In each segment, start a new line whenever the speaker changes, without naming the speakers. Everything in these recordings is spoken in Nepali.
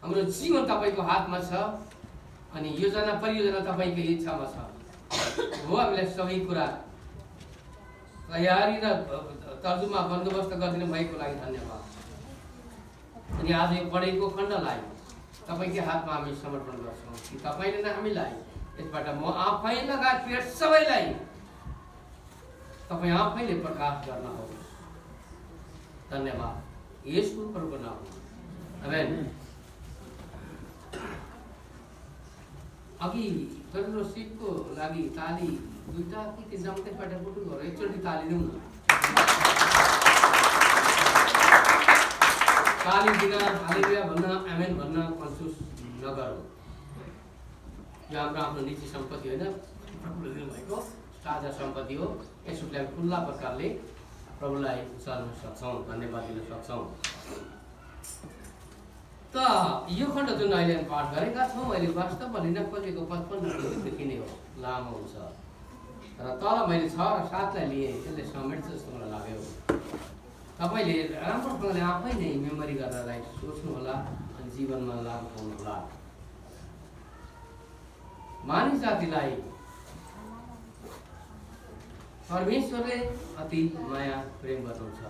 हाम्रो जीवन तपाईको हातमा छ अनि योजना परियोजना तपाईको इच्छामा छ। हो हामीलाई सबै कुरा तयारी र तर्जुमा बन्दोबस्त गरिदिनु भएको लागि धन्यवाद। अनि आज यो पढेको खण्डलाई तपाईकै हातमा हामी समर्पण गर्छौँ कि तपाईले नै हामीलाई यसबाट म आफै लगायत सबैलाई तपाईँ आफैले प्रकाश गर्नुहोस्। धन्यवाद येशू प्रभुको नाममा आमेन। अघि फेलोशिपको लागि ताली दुईटा कि तिनवटा मात्रै पटक उठ्नु गयो, एकचोटि ताली दिउँ न। ताली दिन हालेलुया भन्न आमेन भन्न कन्फ्युज नगरौँ। यो हाम्रो आफ्नो निजी सम्पत्ति होइन, प्रभुले दिनुभएको ताजा सम्पत्ति हो। यसलाई खुल्ला प्रकारले प्रभुलाई चल्न सक्छौँ, धन्यवाद दिन सक्छौँ। त यो खण्ड जुन अहिले पाठ गरेका छौँ अहिले वास्तवमा लिन खोजेको 55देखि नै हो, लामो हुन्छ र तल मैले 6 र 7लाई लिएँ, यसले समेट्छ जस्तो मलाई लाग्यो। तपाईँले राम्रोसँगले आफै नै मेमोरी गर्नलाई सोच्नुहोला अनि जीवनमा लागु पाउनुहोला। मानिस जातिलाई परमेश्वरले अति माया प्रेम गर्नुहुन्छ।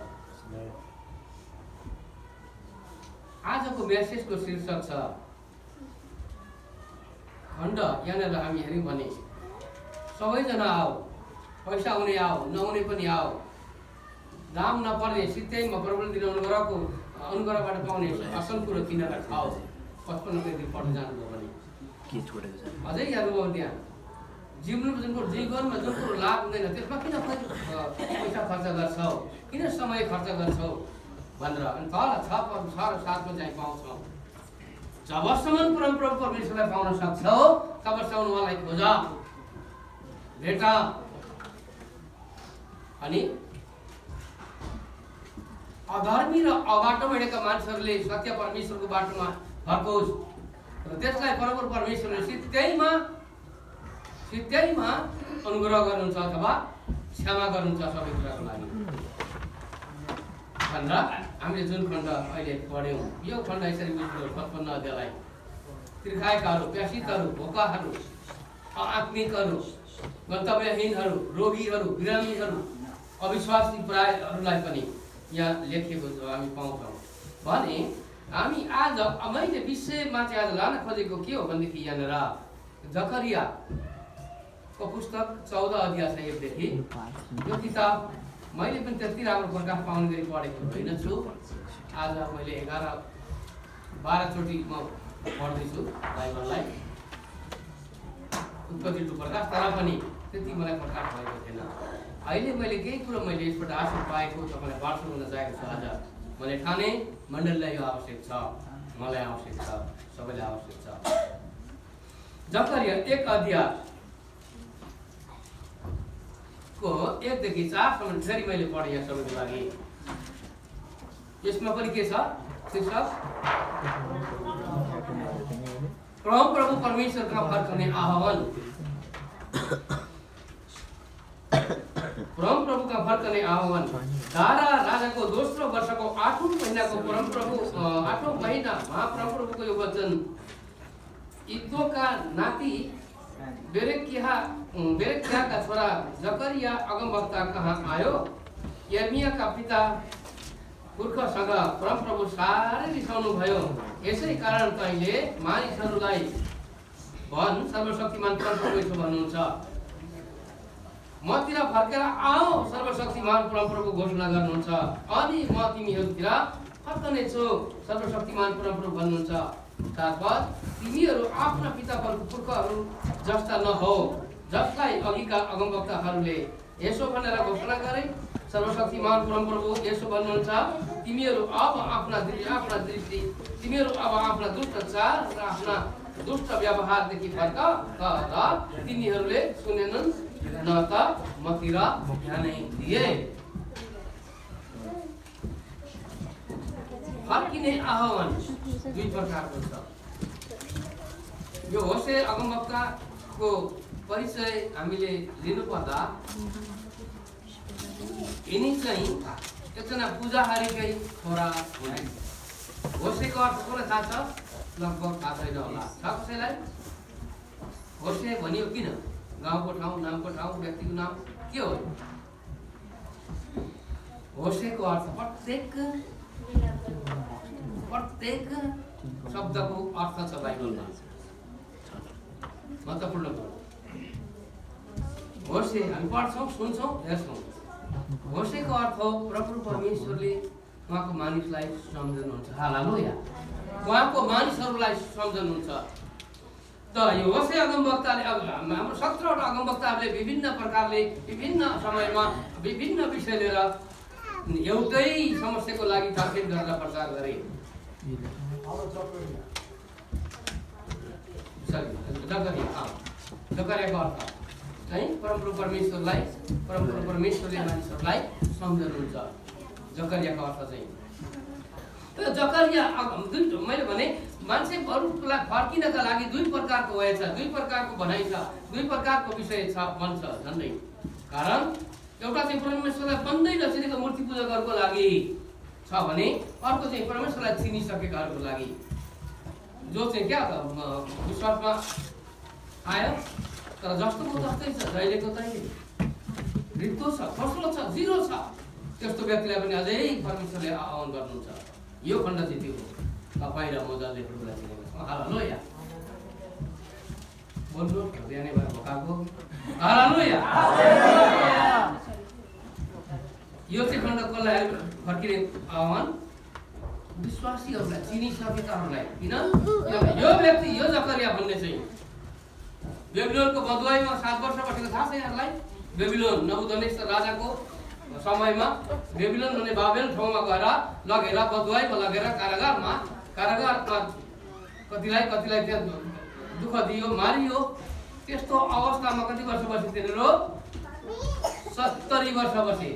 आजको मेसेजको शीर्षक छ खण्ड। यहाँनिर हामी हेऱ्यौँ भने सबैजना आओ, पैसा हुने आओ, नहुने पनि आओ, दाम नपर्ने सित्तैमा प्रबल दिन अनुग्रहबाट पाउने असल कुरो किनेर खाओ। 55 पढ्न जानुभयो भने अझै हेर्नुभयो त्यहाँ जीवनमा जुन कुरो लाभ हुँदैन त्यसमा किन पैसा खर्च गर्छौ, किन समय खर्च गर्छौ भनेर। अनि तल 6 र 7मा चाहिँ पाउँछौँ। जबसम्म परमप्रभु परमेश्वरलाई पाउन सक्छौ तबसम्म उहाँलाई खोज, भेट। अनि अधर्मी र अबाटोमा हिँडेका मानिसहरूले सत्य परमेश्वरको बाटोमा फर्कोस् र त्यसलाई परमप्रभु परमेश्वरले सित्तैमा अनुग्रह गर्नुहुन्छ अथवा क्षमा गर्नुहुन्छ सबै कुराको लागि भनेर हामीले जुन खण्ड अहिले पढ्यौँ। यो खण्ड यसरी बुझ्नु 55 अध्यायलाई तिर्खाएकाहरू, प्यासितहरू, भोकाहरू, आत्मिकहरू, गन्तव्यहीनहरू, रोगीहरू, बिरामीहरू, अविश्वासी प्रायहरूलाई पनि यहाँ लेखिएको हामी पाउँछौँ भने हामी आज मैले विषयमा चाहिँ आज लान खोजेको के हो भनेदेखि यहाँनिर जकरियाको पुस्तक 14 अध्याय 1देखि। यो किताब मैले पनि त्यति राम्रो प्रकाश पाउने गरी पढेको होइनछु। आज मैले 11-12 चोटि म पढ्दैछु बाइबललाई, उत्पत्ति टु प्रकाश, तर पनि त्यति मलाई प्रकाश भएको थिएन। अहिले मैले केही कुरो मैले यसबाट आशिष पाएको तपाईँलाई वार्ता गर्न चाहेको छु। आज मैले ठाने मण्डलीलाई यो आवश्यक छ, मलाई आवश्यक छ, सबैलाई आवश्यक छ। जकरिया 1 अध्यायको 1देखि 4सम्म फेरि मैले पढेँ यहाँ सबैको लागि। यसमा पनि के छ शीर्षक? परमप्रभु परमेश्वरका फर्कने आह्वान। परमप्रभुका फर्कने आह्वान। दारा राजाको दोस्रो वर्षको 8औं महिनाको आठौं महिनामा परमप्रभुको यो वचन इद्दोका नाति बेरेक्याका छोरा जकरिया अगमवक्ता कहाँ आयो। यर्मियाका पिता पुर्खसँग परमप्रभु साह्रै रिसाउनु भयो। यसै कारण तैँले मानिसहरूलाई भन्, सर्वशक्तिमान परमप्रभु यसो भन्नुहुन्छ, मतिर फर्केर आओ, सर्वशक्तिमान परमप्रभु घोषणा गर्नुहुन्छ, अनि म तिमीहरूतिर फर्कने छु, सर्वशक्तिमान परमप्रभु भन्नुहुन्छ। तात्पर्य तिमीहरू आफ्ना पिताहरूको पुर्खाहरू जस्ता नहो, जसलाई अघिका अगमवक्ताहरूले यसो भनेर घोषणा गरे। सर्वशक्तिमान परमप्रभु यसो भन्नुहुन्छ, तिमीहरू अब आफ्ना दुष्ट चाल र आफ्ना दुष्ट व्यवहारदेखि फर्क। तर तिनीहरूले सुनेनन् न त मतिर ध्यानै दिए। फर्किने आह्वान दुई प्रकारको छ। यो होशे अगमवक्ताको परिचय हामीले लिनुपर्दा यिनी चाहिँ एकजना पूजाहारीकै छोरा हुन्। होशेको अर्थ कसलाई थाहा छ? लगभग थाहा छैन होला। छ कसैलाई? होसे भनियो किन? गाउँको ठाउँ, नामको ठाउँ, व्यक्तिको नाम के हो? होसेको अर्थ प्रत्येक शब्दको अर्थ छ बाइबलमा। महत्त्वपूर्ण कुरो। होसे हामी पढ्छौँ, सुन्छौँ, हेर्छौँ। होसेको अर्थ हो प्रभु परमेश्वरले उहाँको मानिसलाई सम्झनुहुन्छ। हालेलुया। उहाँको मानिसहरूलाई सम्झनुहुन्छ। त यो होसे अगमवक्ताले अब हाम्रो 17वटा अगमवक्ताहरूले विभिन्न प्रकारले विभिन्न समयमा विभिन्न विषय लिएर एउटै समस्याको लागि तार्किक गरेर प्रचार गरे। जकरियाको अर्थ चाहिँ परमप्रभु परमेश्वरले मानिसहरूलाई सम्झनुहुन्छ। जकरियाको अर्थ चाहिँ जकरिया मैले भने मान्छेहरूलाई फर्किनका लागि दुई प्रकारको भएछ, दुई प्रकारको भनाइ छ, दुई प्रकारको विषय छ भन्छ झन्डै। कारण एउटा चाहिँ परमेश्वरलाई बन्दै नचिनेको मूर्ति पूजकहरूको लागि छ भने अर्को चाहिँ परमेश्वरलाई चिनिसकेकाहरूको लागि, जो चाहिँ क्या विश्वासमा आयो तर जस्तोको जस्तै छ, जहिलेको तहिले रित्तो छ, खस्रो छ, जिरो छ, त्यस्तो व्यक्तिलाई पनि अझै परमेश्वरले आह्वान गर्नुहुन्छ। यो खण्ड चाहिँ त्यो हो। तपाईँ र म जसले प्रभुलाई चिनेको छौँ। हालेलुया। बोल्नु बिहानै भएर भोकाएको। हालेलुया। यो चाहिँ खण्ड कसलाई फर्किने आह्वान? विश्वासीहरूलाई, चिनिसकेकाहरूलाई। किन? यो व्यक्ति, यो जकरिया भन्ने चाहिँ बेबिलोनको बदुवाईमा 7 वर्ष बसेको थाहा छ यहाँलाई? बेबिलोन नबुकदनेस्सर राजाको समयमा बेबिलोन भन्ने बाबेल ठाउँमा गएर लगेर बदुवाईमा लगेर कारागारमा कतिलाई त्यहाँ दुःख दियो, मारियो। त्यस्तो अवस्थामा कति वर्ष बसे तिनीहरू? 70 वर्ष बसे।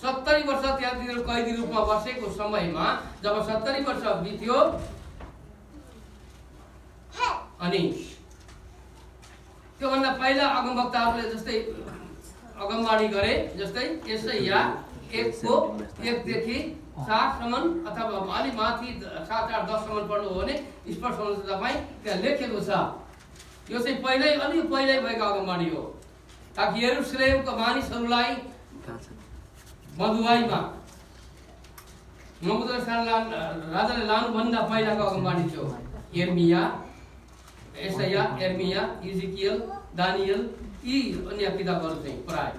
70 वर्ष त्यहाँ तिनीहरू कैदी रूपमा बसेको समयमा जब 70 वर्ष बित्यो अनि त्योभन्दा पहिला अगमवक्ताहरूले जस्तै अगमवाणी गरे, जस्तै यशाया 1:1 - 7 अथवा अलि माथि 7, 8, 10 पढ्नु हो भने स्पष्ट हुन्छ तपाईँ त्यहाँ लेखेको छ। यो चाहिँ अलि पहिल्यै भएको अगमवाणी हो, ताकि यरुशलेमको मानिसहरूलाई बदुवाईमा नबुकदनेस्सर राजाले लानुभन्दा पहिलाको अगमवाणी थियो। यशाया, यर्मिया, इजिकियल, दानियल यी अन्य किताबहरू चाहिँ प्राय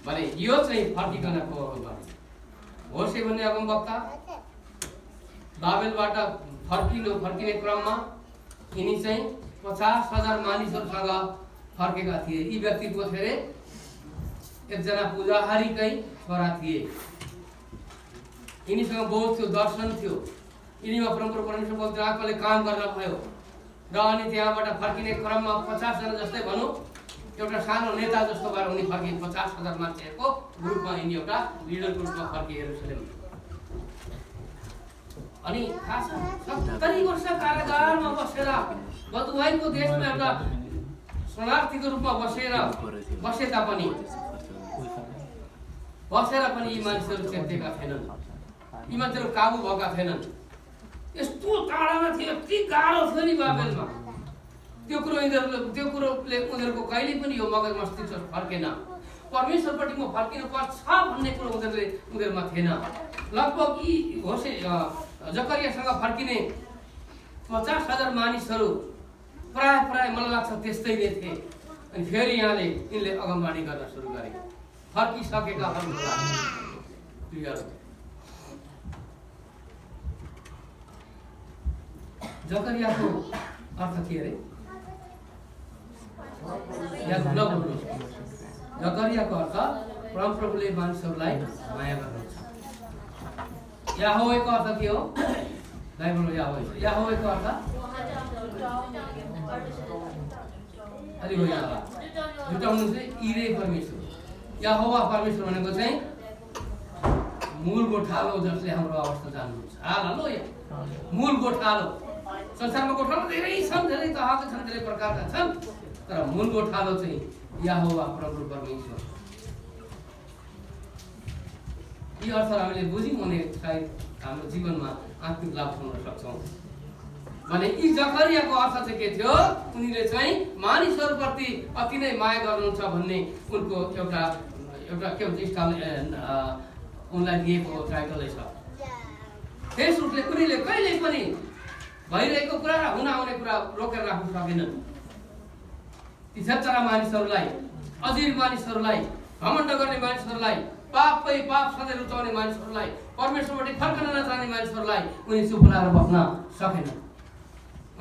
भने यो चाहिँ फर्किकनको अगमवाणी। होसे भन्ने अगमवक्ता बाबेलबाट फर्किने क्रममा यिनी चाहिँ 50,000 मानिसहरूसँग फर्केका थिए। यी व्यक्ति को थे एकजना पुजाहारीकै छोरा थिए। यिनीसँग बहुत थियो, दर्शन थियो। यिनीमा परमप्रभु परमेश्वरको आत्माले काम गर्न भयो र अनि त्यहाँबाट फर्किने क्रममा 50 जना जस्तै भनौँ एउटा सानो नेता जस्तो भएर उनी फर्के। 50,000 मान्छेहरूको ग्रुपमा यिनी एउटा लिडरको रूपमा फर्के यरुशलेम। अनि खास 70 वर्ष कारागारमा बसेर बदुवाईको देशमा एउटा शरणार्थीको रूपमा बसे तापनि यी मानिसहरू चेतेका थिएनन्, यी मान्छेहरू काबु भएका थिएनन्। यस्तो टाढामा थियो, यति गाह्रो थियो नि बाबेलमा। त्यो कुरोले उनीहरूको कहिले पनि यो मगज मस्तिष्क फर्केन। परमेश्वरपट्टि म फर्किनु पर्छ भन्ने कुरो उनीहरूमा थिएन। लगभग यी होसे जकरियासँग फर्किने 50,000 मानिसहरू प्राय मलाई लाग्छ त्यस्तै नै थिए। अनि फेरि यिनले अगमवाणी गर्न सुरु गरे फर्किसकेकाहरूको लागि। जकरियाको अर्थ के अरे? जकरियाको अर्थ परमप्रभुले मानिसहरूलाई माया गर्नुहुन्छ। याहोवेको अर्थ के हो? बाइबलमा याहोवेको अर्थ अलि हो यहाँ जुटाउनु चाहिँ इरे परमेश्वर। यहोवा परमेश्वर भनेको चाहिँ मूल गोठालो जसले हाम्रो अवस्था जान्नुहुन्छ। हालेलुया। मूल गोठालो। संसारमा गोठालो धेरै छन्, धेरै तहका छन्, धेरै प्रकारका छन्, तर मूल गोठालो चाहिँ यहोवा परमप्रभु परमेश्वर। यी अर्थहरू हामीले बुझ्यौँ भने सायद हाम्रो जीवनमा आत्मिक लाभ उठाउन सक्छौँ भने यी जकरियाको अर्थ चाहिँ के थियो उनीले चाहिँ मानिसहरूप्रति अति नै माया गर्नुहुन्छ भन्ने उनको एउटा के भन्छ उनलाई दिएको टाइटलै छ त्यसले उनीले कहिले पनि भइरहेको कुरा र हुन आउने कुरा रोकेर राख्न सकेनन् ती छेत्रा मानिसहरूलाई अजीर मानिसहरूलाई घमण्ड गर्ने मानिसहरूलाई पापै पाप सधैँ रुचाउने मानिसहरूलाई परमेश्वरबाट फर्कन नचाहने मानिसहरूलाई उनी चुप लाएर बस्न सकेनन्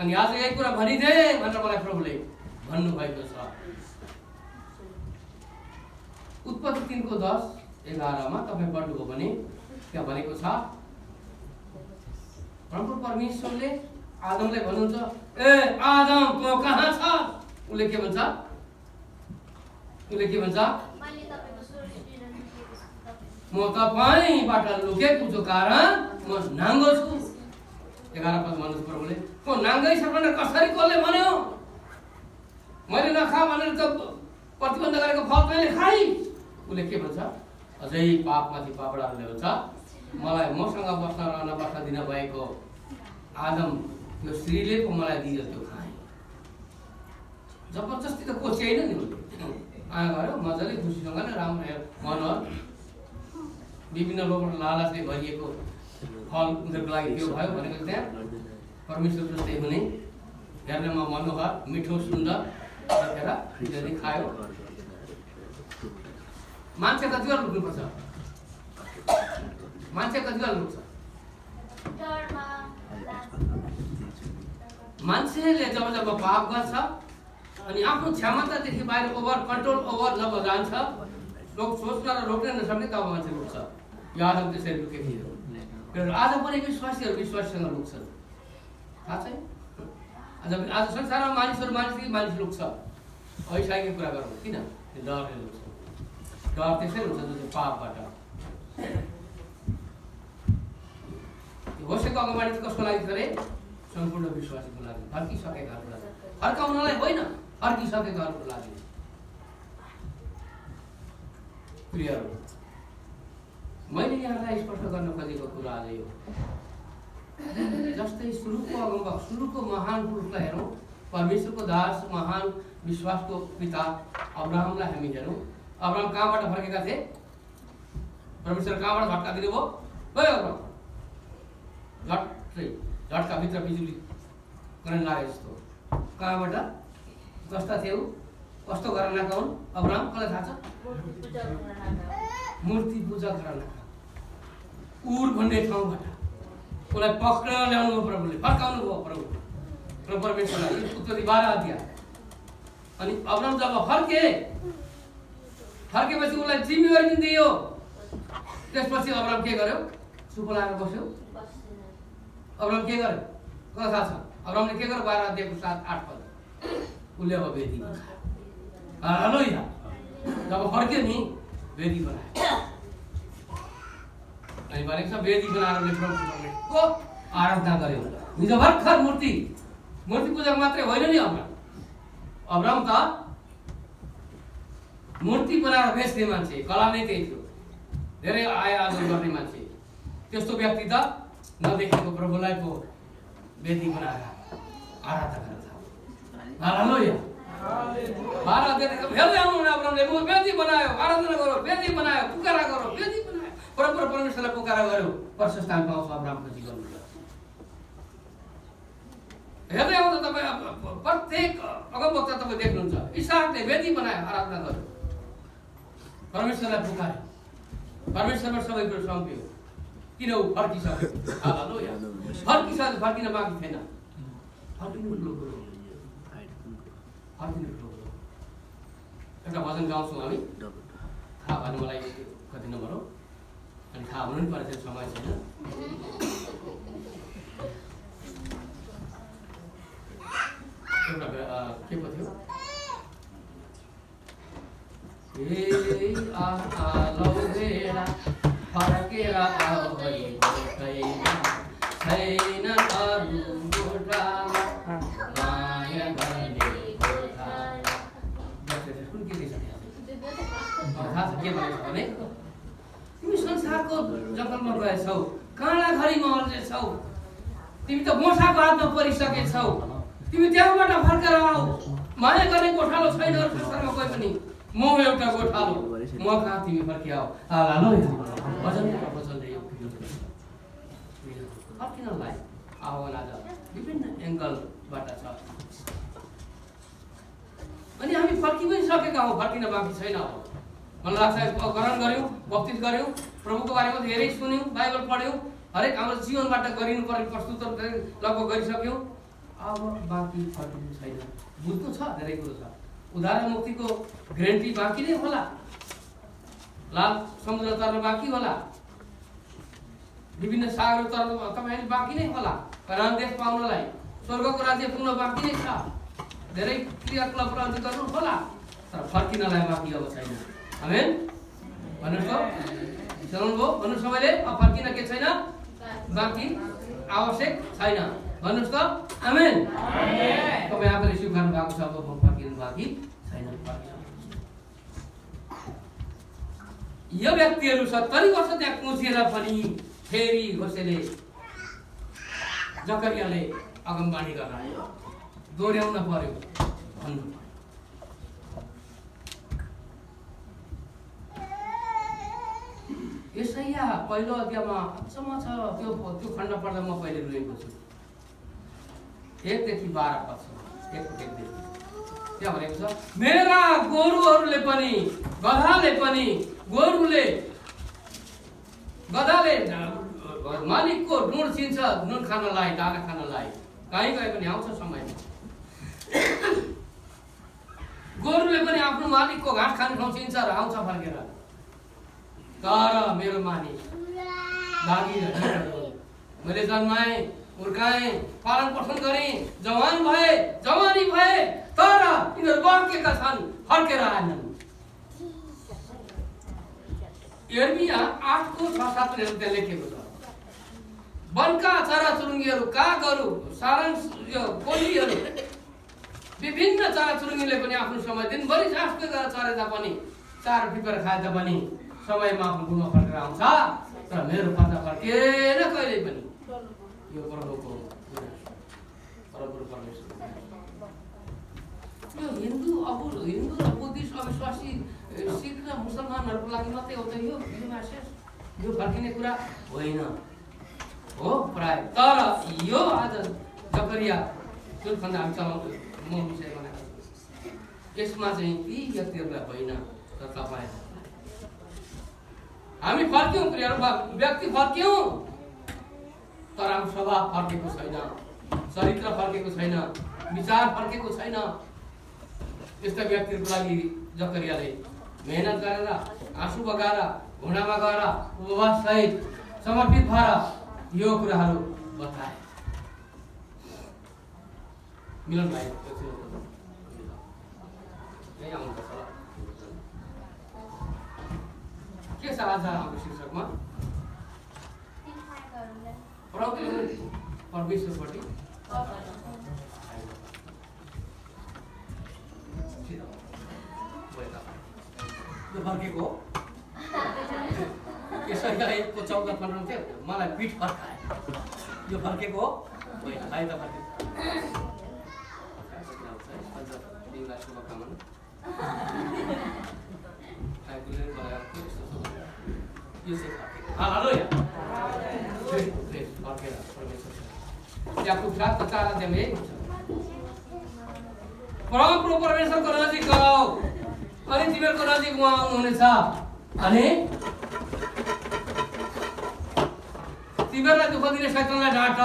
अनि आज यही कुरा भनिदे भनेर मलाई प्रभुले भन्नुभएको छ उत्पत्ति 3:10-11 तपाईँ पढ्नुभयो भने त्यहाँ भनेको छ परमप्रभु परमेश्वरले आदमलाई भन्नुहुन्छ ए आदम तँ कहाँ छ उसले के भन्छ म तपाईबाट लुकेको छु कारण म नाङ्गो छु 11 पद भन्नु प्रभुले त नाङ्गै छ भनेर कसरी कसले भन्यो मैले नखा भनेर त प्रतिबन्ध गरेको फल तैँले खाइ उसले के भन्छ अझै पापमाथि पापडाहरूले भन्छ मलाई मसँग बस्न रहन बस्न दिन भएको आदम त्यो स्त्रीले पो मलाई दियो त्यो खाएँ जबरजस्ती त कोच्याइन नि उसले आयो गऱ्यो मजाले खुसीसँगले राम्रो मनोहर विभिन्न रोग लालचले भरिएको फल उनीहरूको लागि त्यो भयो भनेको त्यहाँ परमेश्वर जस्तै हुने हेर्नमा मनोहर मिठो सुन्दर देखेर खायो मान्छे कति बेला लुक्नुपर्छ मान्छे कति बेला लुक्छ मान्छेले जब जब पाप गर्छ अनि आफ्नो क्षमतादेखि बाहिर ओभर कन्ट्रोल ओभर जब जान्छ लोक सोच्न र रोक्न नसक्ने तब मान्छे लुक्छ यो आदम त्यसरी लुकेको थियो आज पनि विश्वासीहरू विश्वासीसँग लुक्छन् थाहा छैन आज संसारमा मानिसदेखि मानिस लुक्छ ऐसाईको कुरा गरौँ किन डरले लुक्छ डर त्यसै हुन्छ जुन चाहिँ पापबाट होसेको अगमबाडी कसको लागि गरे सम्पूर्ण विश्वासीको लागि फर्किसकेकाहरूको लागि फर्काउनलाई होइन फर्किसकेकाहरूको लागि प्रियहरू मैले यहाँलाई स्पष्ट गर्न खोजेको कुरा आज यो जस्तै सुरुको महान पुरुषलाई हेरौँ परमेश्वरको दास महान विश्वासको पिता अब्राहमलाई हामी हेरौँ अब्राहम कहाँबाट फर्केका थिए परमेश्वर कहाँबाट झट्का दिनुभयो गयो अब्राहम झट्का भित्र बिजुली करेन्ट लागे जस्तो कहाँबाट कस्ता थियो कस्तो घरानाका हुन् अब्राहम कसलाई थाहा छ मूर्ति पूजा घरानाका उर भन्ने ठाउँबाट उसलाई पक्रेर ल्याउनु भयो प्रभुले फर्काउनु भयो प्रभु र परमेश्वरलाई उत्पत्ति 12 अध्याय अनि अब्राहम जब फर्केपछि उसलाई जिम्मेवारी पनि दियो त्यसपछि अब्राहम के गर्यो चुप लाएर बस्यो अब्राहम के गर्यो कसलाई थाहा छ अब्राहमले के गर्यो 12 अध्यायको 7-8 पद उसले अब वेदी हालेलुया जब फर्क्यो नि वेदी बनायो अनि भनेको छ वेदी बनाएर प्रभुको आराधना गर्यो हिजो भर्खर मूर्ति पूजा मात्रै होइन नि अब्राहम त मूर्ति बनाएर बेच्ने मान्छे कला नै त्यही थियो धेरै आय आदर गर्ने मान्छे त्यस्तो व्यक्ति त नदेखेको प्रभुलाई पो वेदी बनाएर आराधना गर्न थाल्यो हालेलुया 12 अध्यायको हेर्दै आउनु अब्राहमले वेदी बनायो आराधना गर्यो वेदी बनायो पुकारा गर्यो वेदी बनायो परमेश्वरलाई पुकारा गर्यो प्रशस्ति पाउँछ अब्राहमको जीवनमा हेर्दै आउँदा तपाईँ प्रत्येक अगमवक्ता तपाईँ देख्नुहुन्छ इसहाकले वेदी बनायो आराधना गर्यो परमेश्वरलाई पुकार्यो परमेश्वरमा सबै कुरो सम्प्यो किन ऊ फर्किसक्यो हालेलुया फर्किसक्यो फर्किन बाँकी थिएन फर्किनु एउटा भजन गाउँछौँ हामी थाहा भएन मलाई कति नम्बर हो अनि थाहा हुनु पनि पर्छ समय छैन एउटा के पो थियो फर्केर छैन अरू माया गर्ने थाहा छ के भनेको भने तिमी मोसाको जङ्गलमा गएछौ, काँडा घरीमा अल्झेछौ, तिमी त मोसाको हातमा परिसकेछौ, तिमी त्यहाँबाट फर्केर आऊ। माया गर्ने गोठालो छैन संसारमा कोही पनि, म एउटा गोठालो, म कहाँ तिमी फर्किआऊ। भजनको वचनले यो फर्किनलाई आह्वान आज विभिन्न एङ्गलबाट छ। अनि हामी फर्कि पनि सकेका हौँ, फर्किन बाँकी छैन। मलाई लाग्छ ग्रहण गऱ्यौँ, बप्तिस गऱ्यौँ, प्रभुको बारेमा धेरै सुन्यौँ, बाइबल पढ्यौँ, हरेक हाम्रो जीवनबाट गरिनुपर्ने प्रस्तुतहरू लगभग गरिसक्यौँ। अब बाँकी फर्किनु छैन। बुझ्नु छ, धेरै कुरो छ। उद्धार मुक्तिको ग्यारेन्टी बाँकी नै होला, लाल समुद्र तर्न बाँकी होला, विभिन्न सागर तर्न तपाईँले बाँकी नै होला, कनान देश पाउनलाई, स्वर्गको राज्य पुग्न बाँकी नै छ, धेरै क्रियाकलापहरू गर्नु होला, तर फर्किनलाई बाँकी अब छैन। आमेन भन्नुहोस् त, सुन्नुभयो? भन्नुहोस् सबैले, अब फर्किन के छैन, बाँकी आवश्यक छैन। भन्नुहोस् त आमेन। तपाईँ आफूले स्वीकार्नु भएको छ, अब फर्किनु बाँकी छैन। यो व्यक्तिहरू 70 वर्ष त्यहाँ कुचिएर पनि फेरि होसेले जकरियाले अगमबाणी गर्न दोहोऱ्याउन पर्यो भन्नु। यसैया पहिलो अध्यायमा अचम्म छ, त्यो खण्ड पढ्दा म पहिले रोएको छु। 1 देखि 12 पद छ, 1 देखि त्यहाँ भनेको छ, मेरा गोरुहरूले पनि गधाले पनि गधाले मालिकको नुन चिन्छ, नुन खानलाई, दाना खानलाई, कहीँ गए पनि आउँछ समयमा। गोरुले पनि आफ्नो मालिकको घाँस खाने ठाउँ चिन्छ र आउँछ फर्केर। तर मेरो मानिस मैले जन्माएँ, हुर्काएँ, पालन पोषण गरेँ, जवानी भए, तर यिनीहरू बाँकेका छन्, फर्केर आएनन्। यिर्मिया 8:6-7 त्यहाँ लेखेको छ। वनका चराचुरुङ्गीहरू, कागहरू, सारंग कोलीहरू, विभिन्न चराचुरुङ्गीले पनि आफ्नो समय दिनभरि सासको गरेर चरे तापनि, चार टिपेर खाए तापनि समयमा आफ्नो गुणमा फर्केर आउँछ। तर मेरो पत्ता फर्केन कहिल्यै पनि। यो प्रभुको परम परमेश्वर। यो हिन्दू र बुद्धिस्ट अविश्वासी सिख र मुसलमानहरूको लागि मात्रै हो त यो फर्किने कुरा होइन हो प्राय। तर यो आज जकरिया जुन खण्ड हामी चलाउँछौँ, म विषय बनाएको यसमा चाहिँ यी व्यक्तिहरूलाई होइन, तर तपाईँ हामी फर्क्यौँ, व्यक्ति फर्क्यौँ, तर हाम्रो स्वभाव फर्केको छैन, चरित्र फर्केको छैन, विचार फर्केको छैन। यस्ता व्यक्तिहरूको लागि जकरियाले मेहनत गरेर, आँसु बगाएर, घुँडामा गएर, उपवास सहित समर्पित भएर यो कुराहरू बताए। मिलन भाइ के छ आज हाम्रो शीर्षकमा? परमेश्वरपट्टि फर्केको यसैका 1:14-15 थियो, मलाई पिठ फर्काए। यो फर्केको हो होइन, त फर्केको शुभकामना। यो चाहिँ फर्केको। हालेलुया। फर्केर परमेश्वर याकुब 7:4 यही हुन्छ। परमप्रभु परमेश्वरको नजिक आऊ, अनि तिमीहरूको नजिक उहाँ आउनुहुनेछ, अनि तिमीहरूलाई दुःख दिने शैतानलाई डाँट,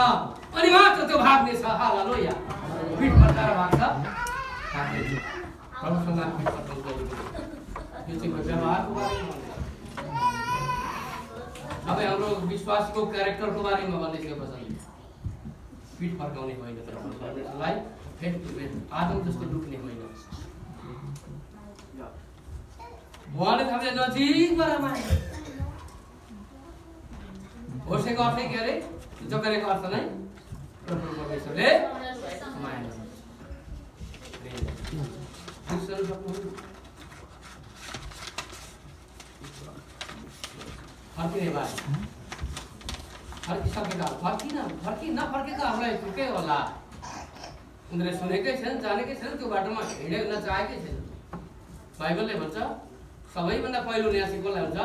अनि मात्र त्यो भाग्नेछ। हालेलुया। पिठ फर्काएर भाग्छ। प्रभुसँग पिठ फर्काउनु यो चाहिँ व्यवहारको बारेमा अब हाम्रो विश्वासको क्यारेक्टरको बारेमा भन्दै थियो वचन। पिठ फर्काउने होइन, तर परमेश्वरलाई फेस टु फेस आदम जस्तो लुक्ने होइन। उहाँले हामीले नजिकबाट माने। होसेको अर्थै के अरे? जकरियाको अर्थ नै प्रभु परमेश्वरले माया गर्नुहुन्छ। फर्किने भाइ फर्किसकेका नफर्केकाहरूलाई के होला, उनीहरूले सुनेकै छैन, जानेकै छैन, त्यो बाटोमा हिँडेर नचाहेकै छैन। बाइबलले भन्छ सबैभन्दा पहिलो न्यासी कसलाई हुन्छ?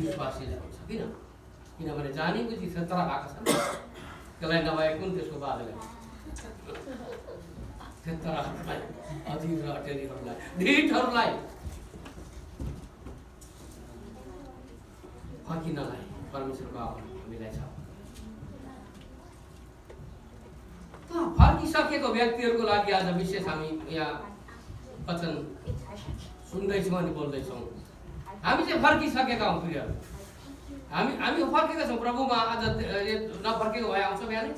विश्वासीलाई हुन्छ। किनभने जानी बुझी क्षेत्र भएको छ, त्यसलाई नभए कुन त्यसको बाधलाई क्षेत्रहरूलाई, अधीर र अटेरीहरूलाई, ढिठहरूलाई फर्किनलाई परमेश्वरको आह्वान हामीलाई छ। फर्किसकेको व्यक्तिहरूको लागि आज विशेष हामी यहाँ वचन सुन्दैछौँ अनि बोल्दैछौँ। हामी चाहिँ फर्किसकेका हौँ प्रिय, हामी फर्केका छौँ प्रभुमा। आज नफर्केको भए आउँछ बिहानै,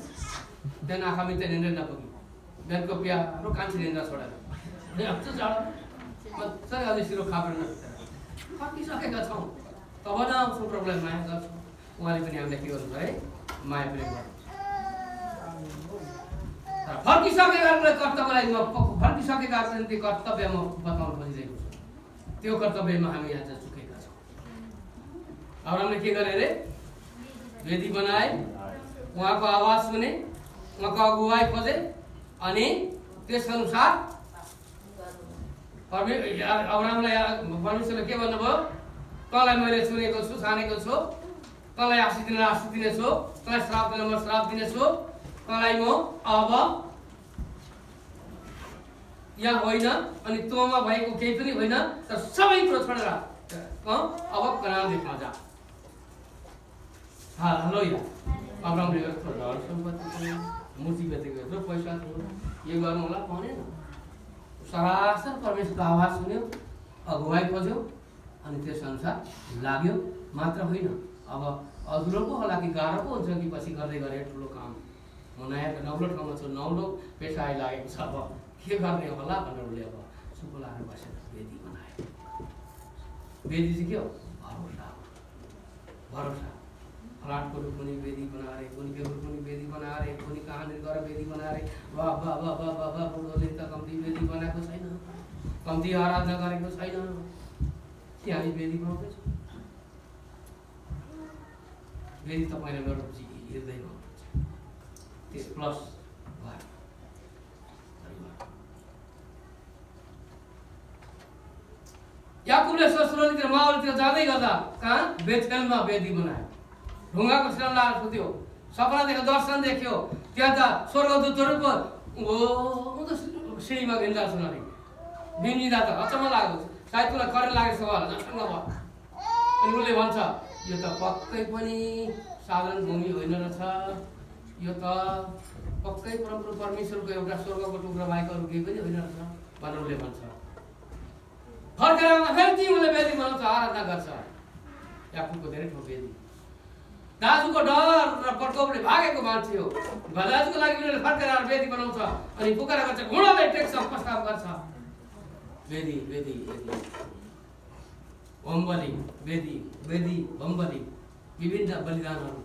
बिहान आँखा मिच्दै निन्द्रै नपुगी, बिहानको प्यारो कान्छी निन्द्रा छोडेर जाडो मजाले अलि सिरो खापेर फर्किसकेका छौँ। तब न आउँछौँ प्रभुलाई माया गर्छौँ, उहाँले पनि हामीलाई के गर्नुहुन्छ है? माया प्रेम गर्नुहुन्छ। फर्किसकेकाहरूलाई कर्तव्यलाई फर्किसकेकाहरूको निम्ति कर्तव्य म बताउन खोजिरहेको छु। त्यो कर्तव्यमा हामी आज चुकेका छौँ। अब्रामले के गरे अरे? वेदी बनाए, उहाँको आवाज सुने, उहाँको अगुवाई खोजे अनि त्यसअनुसार अब्रामलाई परमेश्वरले के भन्नुभयो? तँलाई मैले सुनेको छु, छानेको छु, तँलाई आशिष दिनेछु, तँलाई श्राप दिने म श्राप दिनेछु, तँलाई म अब यहाँ होइन अनि तँमा भएको केही पनि होइन, तर सबै कुरो छोडेर अब कनान देशमा जा। हालेलुया। अब्रामले धन सम्पत्ति, मूर्ति बेचेको यत्रो पैसा थियो, यो गर्नु होला भनेन। सरासर परमेश्वरको आवाज सुन्यो, अगुवाई खोज्यो अनि त्यसअनुसार लाग्यो मात्र होइन। अब अधुरो पो होला कि गाह्रो पो हुन्छ कि पछि गर्दै गरे ठुलो काम, म नयाँ नौलो ठाउँमा छु, नौलो पेसा लागेको छ, अब के गर्ने होला भनेर उसले अब सुको लगाएर बसेर वेदी बनायो। वेदी चाहिँ के हो? भरोसा। फलाटको पनि वेदी बनाएर, कुनी के पनि वेदी बनाएर, कुनी कहाँनिर गएर वेदी बनाएर, बुढोले त कम्ती वेदी बनाएको छैन, कम्ती आराधना गरेको छैन, कि हामी वेदी बनाउँदैछौँ? वेदी तपाईँले मेरो हृदयमा हुनुहुन्छ, त्यस प्लस घर परिवार। याकुबले ससुरालीतिर मावलतिर जाँदै गर्दा कहाँ? बेथेलमा वेदी बनायो। ढुङ्गाको सिरान लगाएर सुत्यो, सपना देख्यो, दर्शन देख्यो, त्यहाँ त स्वर्गदूतहरू पो सिँढीमा हिँड्दा सुनाले बिन्जिँदा त अचम्म लाग्यो, सायद त्यसलाई करेन्ट लागेको छ होला जसँग भयो। अनि उसले भन्छ यो त पक्कै पनि साधारण भूमि होइन रहेछ, यो त पक्कै परमप्रभु परमेश्वरको एउटा स्वर्गको टुक्रा बाहेक अरू केही पनि होइन रहेछ भनेर उसले भन्छ। फर्केर फेरि तिमीले वेदी बनाउँछ, आराधना गर्छ। याकुबको धेरै ठुलो वेदी। दाजुको डर र प्रकोपले भागेको मान्छे हो, दाजुको लागि उनीहरूले फर्केर वेदी बनाउँछ अनि पुकारा गर्छ, घुँडाले टेक्छ, प्रस्ताव गर्छ। वेदी वेदी वेदी होमबलि, वेदी वेदी होमबलि, विभिन्न बलिदानहरू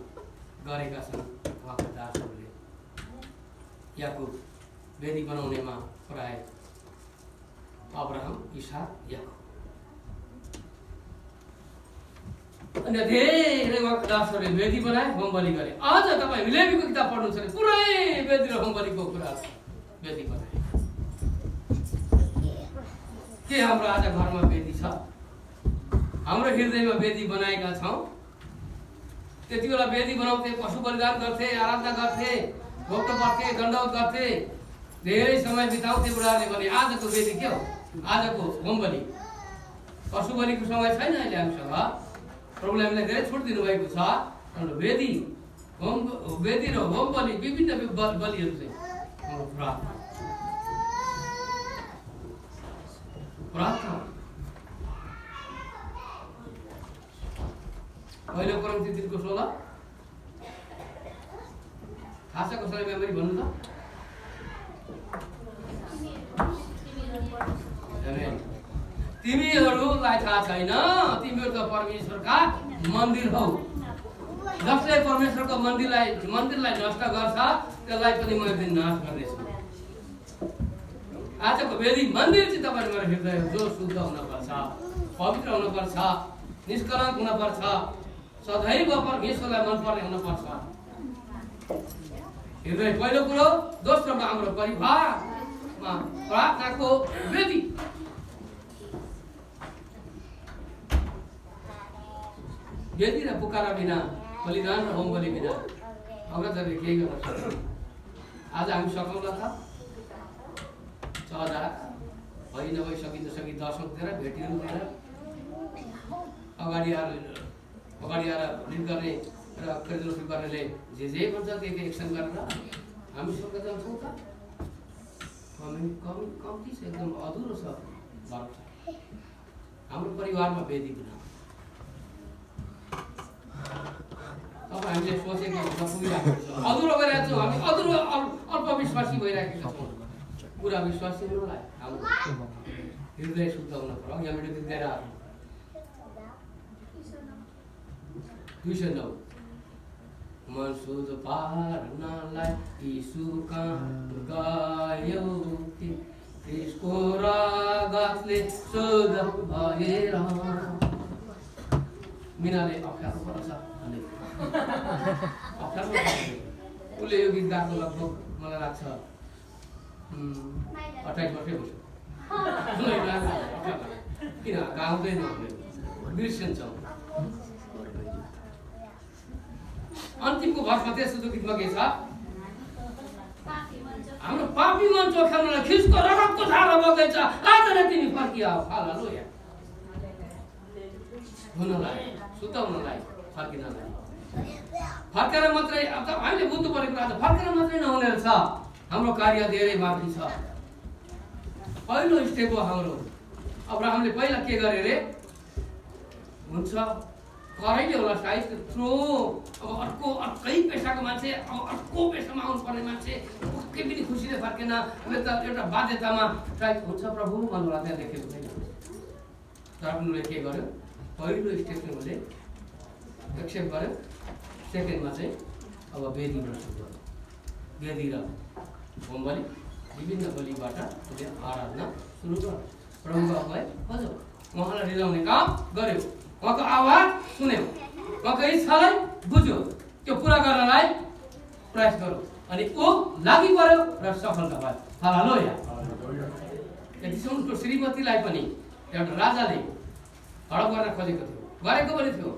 गरेका छन् उहाँका दासहरूले। याकुब वेदी बनाउनेमा प्राय अब्राहम, इसाक, याकुब अनि धेरै उहाँका दासहरूले वेदी बनाए, होमबलि गरे। आज तपाईँ लेवीको किताब पढ्नुहुन्छ भने पुरै वेदी र होमबलिको कुरा वेदी बनाए। के हाम्रो आज घरमा वेदी छ? हाम्रो हृदयमा वेदी बनाएका छौँ? त्यति बेला वेदी बनाउँथे, पशु बलिदान गर्थे, आराधना गर्थे, भोग पर्थे, दण्डवत गर्थे, धेरै समय बिताउँथे बुढाहरूले भने। आजको वेदी के हो? आजको होमबलि, पशु बलिको समय छैन अहिले हामीसँग। प्रभुले हामीलाई धेरै छुट दिनुभएको छ। वेदी र होम बलि, विभिन्न बलिहरू चाहिँ हाम्रो प्रार्थना। पहिलो कोरिन्थी 3:16 थाहा छ कसैलाई मेमोरी भन्नु त? तिमीहरूलाई थाहा छैन, तिमीहरू त परमेश्वरका मन्दिर हौ, जसले परमेश्वरको मन्दिरलाई नष्ट गर्छ त्यसलाई पनि म एक दिन नाश गर्नेछु। आजको वेदी मन्दिर चाहिँ तपाईँ मेरो हृदय जो शुद्ध हुनुपर्छ, पवित्र हुनुपर्छ, निष्कलङ्क हुनुपर्छ, सधैँ परमेश्वरलाई मनपर्ने हुनुपर्छ। हृदय पहिलो कुरो। दोस्रोमा हाम्रो परिवारमा प्रार्थनाको वेदी। वेदी र पुकारा बिना, बलिदान र होम बलि बिना अग्रजहरूले केही गर्न सक्दैन। आज हामी सकौँला त चरा भइ नभई सकिँदा 10 दिएर भेटीहरू दिएर अगाडि आएर लिड गर्ने र क्रेडिट गर्नेले जे भन्छ के एक्सन गरेर हामी स्वर्ग जान्छौँ त? कम्ती छ, एकदम अधुरो छ। हाम्रो परिवारमा वेदी बनाऊ। अब हामीले सोचेको पुगिरहेको छ, अधुरो भइरहेको छौँ हामी, अधुरो अल्पविश्वासी भइरहेका छौँ। पुरा विश्वासी हुनुलाई हाम्रो हृदय शुद्ध हुन पर्यो। यहाँ मेरो दिएर 209 मन शुद्ध पार्नलाई यीशु कहाँ गयो कि त्यसको रगतले शुद्ध भएर। मिनाले अप्ठ्यारो पर्छ भने अप्ठ्यारो उसले यो गीत गाएको लगभग मलाई लाग्छ 28 वर्षै भयो। किन गाउँदैन बिर्सिन्छ। अन्तिमको भाषमा त्यस्तो गीतमा के छ? हाम्रो पापी मन चोखाउनलाई ख्रिस्टको रगतको धारा बग्दैछ, आज नै तिमी फर्किआऊ। हालेलुया। हुनलाई शुद्ध हुनलाई फर्किनलाई फर्केर मात्रै। अब हामीले बुझ्नु परेको कुरा त फर्केर मात्रै नहुने रहेछ। हाम्रो कार्य धेरै बाँकी छ। पहिलो स्टेप हो हाम्रो। अब्राहमले पहिला के गरे रे? हुन्छ करैले होला सायद त्यत्रो। अब अर्कै पेसाको मान्छे, अब अर्को पेसामा आउनुपर्ने मान्छे केही पनि खुसीले फर्केन। उसले त एउटा बाध्यतामा सायद हुन्छ प्रभु भन्नुहोला, त्यहाँ लेखेको छैन। तर पनि उसले के गर्यो? पहिलो स्टेपले उसले एक्सेप्ट गर्यो। सेकेन्डमा चाहिँ अब वेदी गर्न सुरु गर्यो। वेदी र होम बलि विभिन्न बलिबाट उसले आराधना सुरु गर्यो। प्रभुको अगुवाई बज्यो, उहाँलाई रिझाउने काम गर्यो, उहाँको आवाज सुन्यो, उहाँको इच्छालाई बुझ्यो, त्यो पुरा गर्नलाई प्रयास गर्यो। अनि ऊ लागि पर्यो र सफलता भयो। हालेलुया। यतिसम्म उसको श्रीमतीलाई पनि एउटा राजाले हडप गर्न खोजेको थियो, गरेको पनि थियो।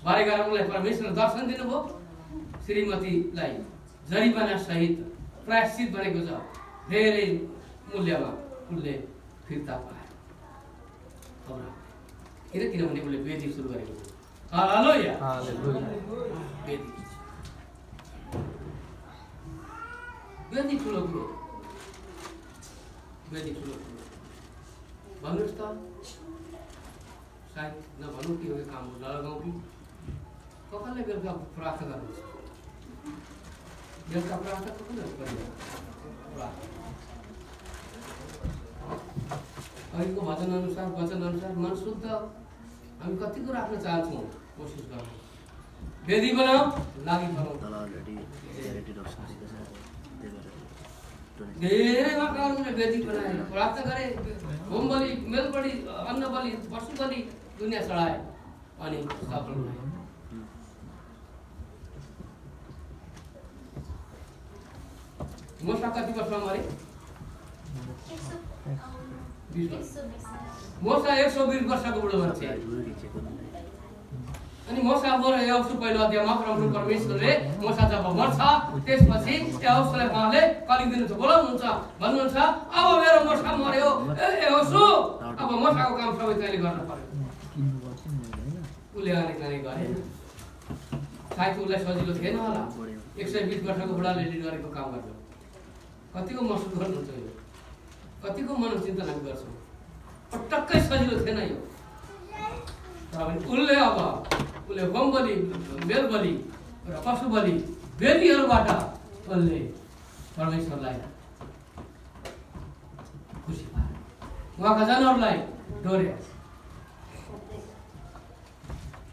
गरेर उसलाई परमेश्वरले दर्शन दिनुभयो। श्रीमतीलाई जरिवाना सहित प्रायश्चित बनेको छ। धेरै मूल्यमा उसले फिर्ता पायो। किनभने उसले वेदी सुरु गरेको थियो। हालेलुया। वेदी ठुलो कुरो। वेदी ठुलो कुरो भन्नुहोस् त। सायद नभनौँ कि यो काम नलगाउँ कि कसैले बेलुका प्रार्थना गर्नुहुन्छ? बेलुका प्रार्थना कसले अहिलेको भजन अनुसार वचन अनुसार मन शुद्ध हामी कतिको राख्न चाहन्छौँ, कोसिस गर्छौँ। वेदी बनाऊ, लागि बनाऊ। धेरै मात्रामा वेदी बनाए, प्रार्थना गरे, होम बलि, मेल बलि, अन्न बलि, पशु बलि दुनियाँ चढाए अनि सफल भए। मोसा कति वर्षमा मरे? 20 वर्ष। मोसा 120 वर्षको बुढो मान्छे। अनि मोसा मरे। यहोशू पहिलो अध्यायमा प्रभु परमेश्वरले मोसा जब मर्छ त्यसपछि यहोशूलाई उहाँले कलिङ दिनुहुन्छ, बोलाउनुहुन्छ, भन्नुहुन्छ अब मेरो मोसा मर्यो, यहोशू अब मोसाको काम सबै तैँले गर्न पर्यो। उसले अनेक गरे। सायद उसलाई सजिलो थिएन होला 120 वर्षको बुढाले गरेको काम गर्नु। कतिको महसुस गर्नुहुन्छ यो? कतिको मनोचिन्तन हामी गर्छौँ? पटक्कै सजिलो थिएन यो। उसले होम बलि, मेल बलि र पशु बलि वेदीहरूबाट उसले परमेश्वरलाई खुसी पाए, उहाँका जनहरूलाई डोर्यो।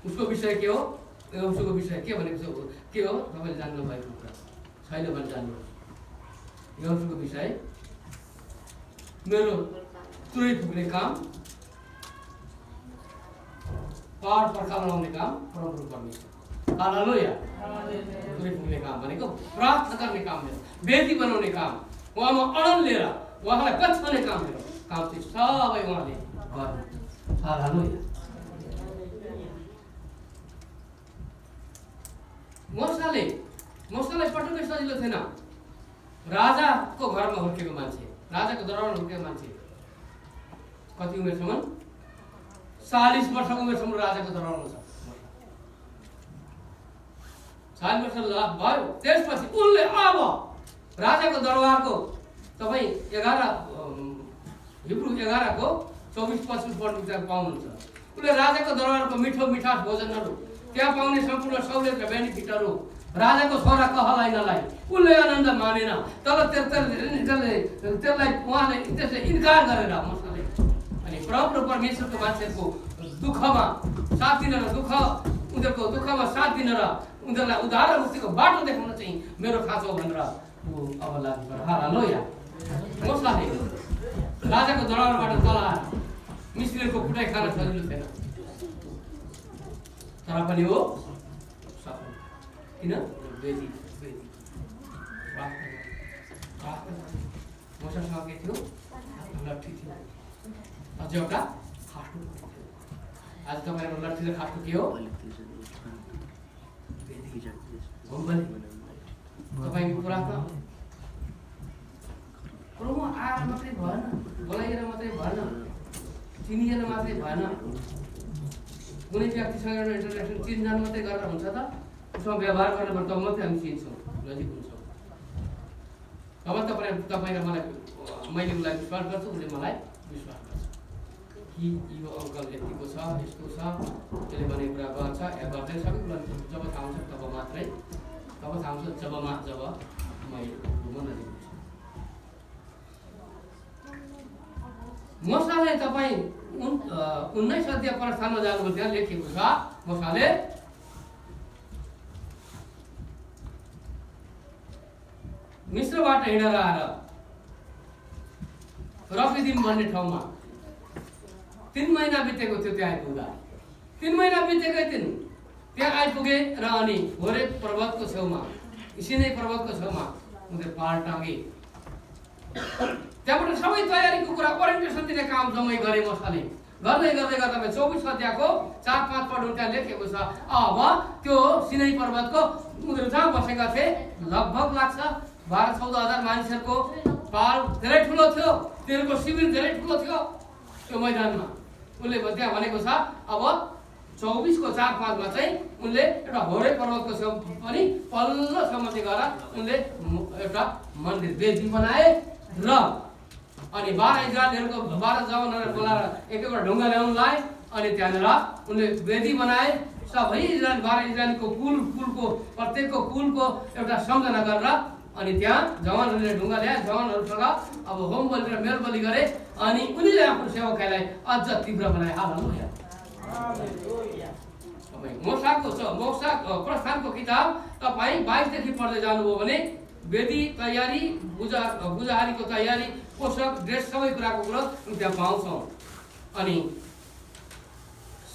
उसको विषय के हो? उसको विषय के भनेको छ? के हो तपाईँले जान्नु भएको कुरा छैन भने जान्नुहोस्। यहोशूको विषय मेरो तुरै फुक्ने काम, पहाड पर्खा बनाउने काम परमप्रभु परमेश्वर। हालेलुया। पुरै पुग्ने काम भनेको प्रार्थना गर्ने काम मेरो, वेदी बनाउने काम, उहाँमा अडन लिएर उहाँलाई पछ्याउने काम मेरो, काम चाहिँ सबै उहाँले गर्नु। हालेलुया। मोसालाई पटक्कै सजिलो थिएन। राजाको घरमा हुर्केको मान्छे, राजाको दरबारमा हुर्केको मान्छे, कति उमेरसम्म? 40 वर्षको उमेरसम्म राजाको दरबारमा छ। 40 वर्ष भयो। त्यसपछि उनले अब राजाको दरबारको तपाईँ 11 हिब्रू 11 को 24-25 पढ्नु पाउनुहुन्छ। उसले राजाको दरबारको मिठो मिठास भोजनहरू, त्यहाँ पाउने सम्पूर्ण सहुलियत र बेनिफिटहरू राजाको छोरा कहलाइनलाई उसले आनन्द मानेन। तर त्यसलाई उहाँले त्यसले इन्कार गरेर मोसाले अनि परमप्रभु परमेश्वरको मान्छेको दुःखमा साथ दिन र उनीहरूको दुःखमा साथ दिन र उनीहरूलाई उद्धार र मुक्तिको बाटो देखाउन चाहिँ मेरो खाँचो भनेर ऊ अब लागि पर्यो। हालेलुया। मोसाले राजाको दरबारबाट तल आएर मिस्रीको कुटाइ खान सजिलो थिएन, तर पनि हो सफल। किन? वेदी मोसासँग के थियो? लट्ठी थियो, अझ एउटा खाटो थियो। आज तपाईँको लट्ठी र खाटो के हो? तपाईँको पुरानो कुरोमा आएर मात्रै भएन, बोलाइएर मात्रै भएन, चिनिएर मात्रै भएन। कुनै व्यक्तिसँग एउटा इन्टरेक्सन चिनजान मात्रै गरेर हुन्छ त? उसँग व्यवहार गरेर तब मात्रै हामी चिन्छौँ, नजिक हुन्छौँ। तब तपाईँ र मलाई, मैले उसलाई विश्वास गर्छु, उसले मलाई विश्वास गर्छ कि यो अङ्कल यतिको छ, यस्तो छ, त्यसले भनेको कुरा गर्छ या गर्दैन। सबै कुरा जब थाहा हुन्छ तब मात्रै, तब थाहा हुन्छ जब मैले नजिक हुन्छु। मोसाले तपाईँ 19 अध्याय प्रस्थानमा जानुभयो, त्यहाँ लेखिएको छ मोसाले मिस्रबाट हिँडेर आएर रफिदिम भन्ने ठाउँमा 3 महिना बितेको थियो। त्यहाँ आइपुग्दा 3 महिना बितेकै दिन त्यहाँ आइपुगे र अनि होरेब पर्वतको छेउमा, सिनै पर्वतको छेउमा उनीहरू पहाड टाँगे। त्यहाँबाट सबै तयारीको कुरा, ओरिएन्टेसन दिने काम जम्मै गरे मोसाले। गर्दै गर्दा 24 अध्यायको 4-5 पढ्नु त्यहाँ लेखेको छ। अब त्यो सिनै पर्वतको उनीहरू जहाँ बसेका थिए लगभग लाग्छ 12-14 हजार मानिसहरूको पहाड धेरै ठुलो थियो, तिनीहरूको शिविर धेरै ठुलो थियो त्यो मैदानमा। उसले त्यहाँ भनेको छ अब 24 को 4-5 मा चाहिँ उनले एउटा होरे पर्वतको छेउ पनि पल्लोसम्म चाहिँ गएर उनले एउटा मन्दिर वेदी बनाए र अनि 12 इजरायलीहरूको 12 जवानहरू बोलाएर एक-एउटा ढुङ्गा ल्याउन लाए। अनि त्यहाँनिर उनले वेदी बनाए। सबै इजरायल 12 इजरायलीको कुलको प्रत्येकको कुलको एउटा सम्झना गरेर अनि त्यहाँ जवानहरूले ढुङ्गा ल्याए। जवानहरूसँग अब होम बलि र मेल बलि गरे अनि उनीले आफ्नो सेवकाईलाई अझ तीव्र बनाए। हालेलुया। मोसा प्रस्थानको किताब तपाईँ 22 देखि पढ्दै जानुभयो भने वेदी तयारी, बुझाहारीको तयारी, पोषक ड्रेस सबै कुराको कुरो त्यहाँ पाउँछौँ। अनि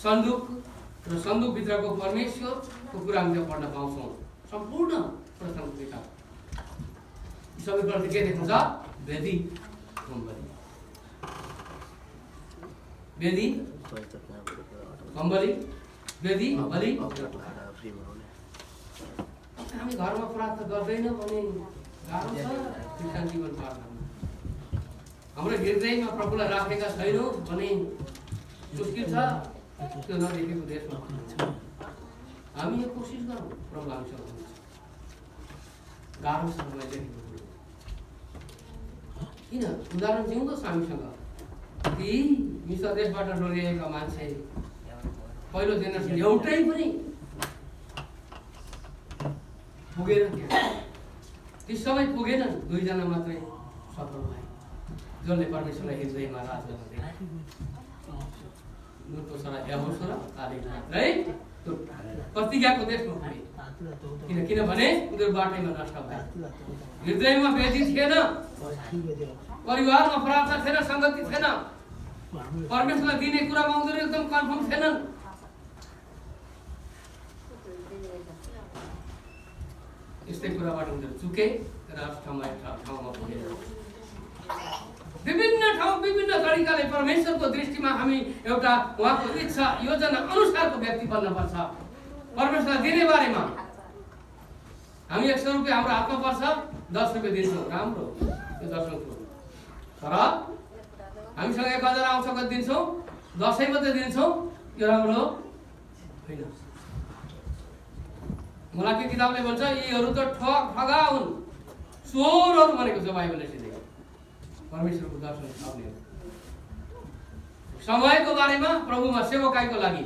सन्दुक र सन्दुकभित्रको परमेश्वरको कुरा त्यहाँ पढ्न पाउँछौँ। सम्पूर्ण प्रस्थानको किताब सबै कुरा के देखाउँछ? वेदी, वेदी, कम्बली, वेदी, बलि। हामी घरमा प्रार्थना गर्दैन भने गाह्रो छ क्रिस्चियन जीवन पार्न। हाम्रो हृदयमा प्रभुलाई राखेका छैनौँ भने मुस्किल छ त्यो नदेखेको देशमा। हामी यो कोसिस गरौँ, प्रभु हामीसँग हुनुहुन्छ। गाह्रो छ मैले किन उदाहरण जिउँदो छ हामीसँग। ती मिसर देशबाट डोरिएका मान्छे पहिलो जेनेरेसन एउटै पनि पुगेन त्यहाँ। ती सबै पुगेनन्, 2 जना मात्रै सफल भए जसले परमेश्वरलाई हृदयमा राज गर्दै। नुनको छोरा यहोशू र कालेब मात्रै त्यो प्रतिज्ञाको देशमा पुगे। किनभने उनीहरू बाटैमा नष्ट भए। हृदयमा वेदी थिएन, परिवारमा प्रार्थना थिएन, सङ्गति थिएन, परमेश्वरलाई दिने कुरामा उनीहरू एकदम कन्फर्म थिएनन्। यस्तै कुराबाट उनीहरू चुके र ठाउँमा पुगेर विभिन्न ठाउँ विभिन्न तरिकाले परमेश्वरको दृष्टिमा हामी एउटा उहाँको इच्छा योजना अनुसारको व्यक्ति बन्नुपर्छ। परमेश्वरलाई दिने बारेमा हामी 100 रुपियाँ हाम्रो हातमा पर्छ, 10 रुपियाँ दिन्छौँ, राम्रो त्यो 10 रुपियाँ। तर हामीसँग 1000 आउँछ कति दिन्छौँ, 10 मात्रै दिन्छौँ, यो राम्रो होइन। मलाई किताबले भन्छ यीहरू त ठगा हुन्, चोरहरू भनेको छ बाइबलले सिधै। परमेश्वरको दर्शन आउने समयको बारेमा प्रभुमा सेवकाईको लागि